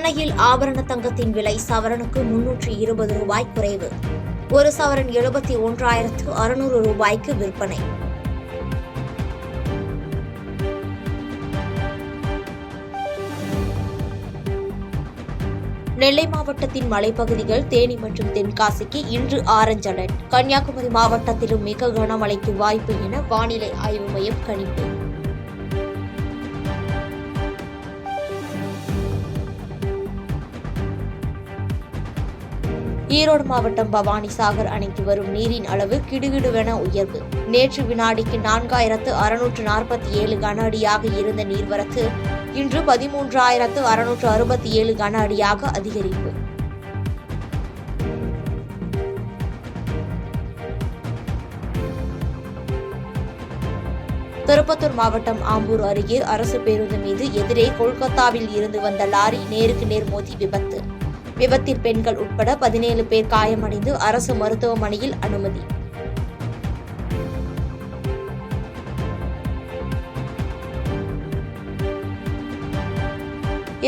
சென்னையில் ஆபரண தங்கத்தின் விலை சவரனுக்கு 320 ரூபாய் குறைவு. ஒரு சவரன் 71,600 ரூபாய்க்கு விற்பனை. நெல்லை மாவட்டத்தின் மலைப்பகுதிகள், தேனி மற்றும் தென்காசிக்கு இன்று ஆரஞ்ச் அலர்ட். கன்னியாகுமரி மாவட்டத்திலும் மிக கனமழைக்கு வாய்ப்பு என வானிலை ஆய்வு மையம் கணிப்பு. ஈரோடு மாவட்டம் பவானிசாகர் அணைக்கு வரும் நீரின் அளவு கிடுகிடுவென உயர்வு. நேற்று வினாடிக்கு 4,647 கன அடியாக இருந்த நீர்வரத்து இன்று 13,667 கன அடியாக அதிகரிப்பு. திருப்பத்தூர் மாவட்டம் ஆம்பூர் அருகே அரசு பேருந்து மீது எதிரே கொல்கத்தாவில் இருந்து வந்த லாரி நேருக்கு நேர் மோதி விபத்து. விபத்தில் பெண்கள் உட்பட 17 பேர் காயமடைந்து அரசு மருத்துவமனையில் அனுமதி.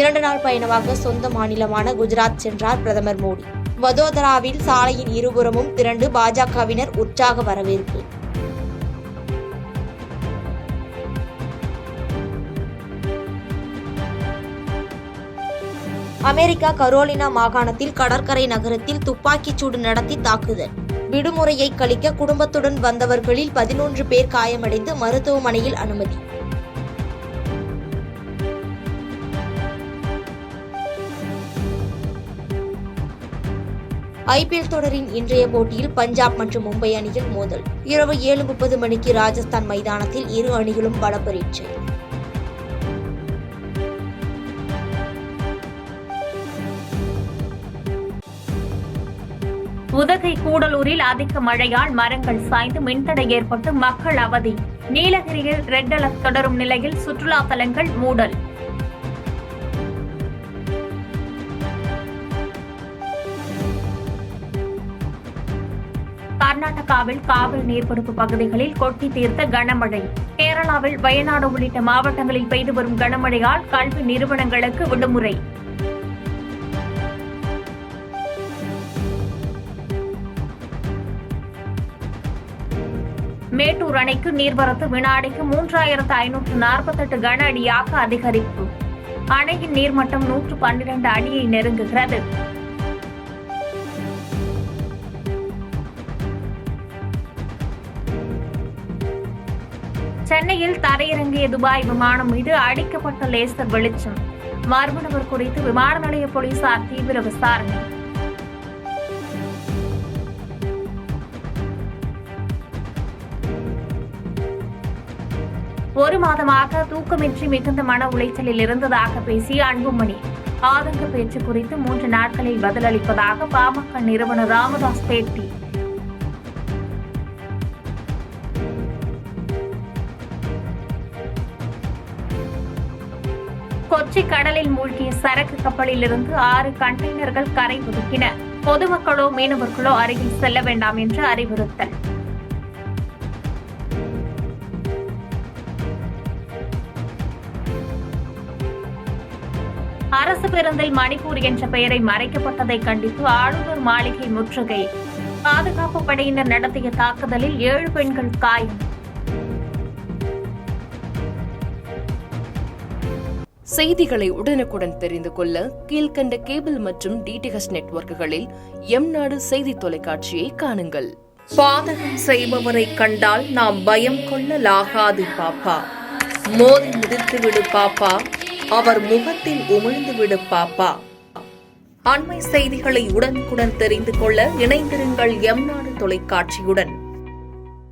இரண்டு நாள் பயணமாக சொந்த மாநிலமான குஜராத் சென்றார் பிரதமர் மோடி. வதோதராவில் சாலையின் இருபுறமும் திரண்டு பாஜகவினர் உற்சாக வரவேற்பு. அமெரிக்கா கரோலினா மாகாணத்தில் கடற்கரை நகரத்தில் துப்பாக்கிச் சூடு நடத்தி தாக்குதல். விடுமுறையை கழிக்க குடும்பத்துடன் வந்தவர்களில் 11 பேர் காயமடைந்து மருத்துவமனையில் அனுமதி. ஐபிஎல் தொடரின் இன்றைய போட்டியில் பஞ்சாப் மற்றும் மும்பை அணிகள் மோதல். இரவு 7:30 மணிக்கு ராஜஸ்தான் மைதானத்தில் இரு அணிகளும் பல பரீட்சை. உதகை கூடலூரில் அதிக மழையால் மரங்கள் சாய்ந்து மின்தடை ஏற்பட்டு மக்கள் அவதி. நீலகிரியில் ரெட் அலர்ட் தொடரும் நிலையில் சுற்றுலா தலங்கள் மூடல். கர்நாடகாவில் காவிரி நீர்பிடிப்பு பகுதிகளில் கொட்டி தீர்த்த கனமழை. கேரளாவில் வயநாடு உள்ளிட்ட மாவட்டங்களில் பெய்து வரும் கனமழையால் கல்வி நிறுவனங்களுக்கு விடுமுறை. மேட்டூர் அணைக்கு நீர்வரத்து வினாடிக்கு 3,548 கன அடியாக அதிகரிப்பு. அணையின் நீர்மட்டம் 112 அடியை நெருங்குகிறது. சென்னையில் தரையிறங்கிய துபாய் விமானம் மீது அடிக்கப்பட்ட லேசர் வெளிச்சம். மர்ம நபர் குறித்து விமான நிலைய போலீசார் தீவிர விசாரணை. ஒரு மாதமாக தூக்கமின்றி மிகுந்த மன உளைச்சலில் இருந்ததாக பேசிய அன்புமணி ஆதங்க பேச்சு குறித்து 3 நாட்களில் பதிலளிப்பதாக பாமக நிறுவனர் ராமதாஸ் பேட்டி. கொச்சி கடலில் மூழ்கிய சரக்கு கப்பலில் இருந்து 6 கண்டெய்னர்கள் கரை ஒதுக்கின. பொதுமக்களோ மீனவர்களோ அருகில் செல்ல வேண்டாம் என்று அறிவுறுத்தல். அரசு பேருந்தில் மணிப்பூர் என்ற பெயரை மறைக்கப்பட்டதை கண்டித்து ஆளுநர் மாளிகை முற்றுகை. பாதுகாப்பு படையினர் நடத்திய தாக்குதலில் 7 பெண்கள் காயம். செய்திகளை உடனுக்குடன் தெரிந்து கொள்ள கீழ்கண்ட கேபிள் மற்றும் டிடிஎச் நெட்வொர்க்குகளில் எம்நாடு செய்தி தொலைக்காட்சியை காணுங்கள். பாதகம் செய்பவரை கண்டால் நாம் பயம் கொள்ளலாகாது பாப்பா. மோதி மிதித்து விடு பாப்பா, அவர் முகத்தில் உமிழ்ந்து விடு பாப்பா. அண்மை செய்திகளை உடனுக்குடன் தெரிந்து கொள்ள இணைந்திருங்கள் எம்நாடு தொலைக்காட்சியுடன்.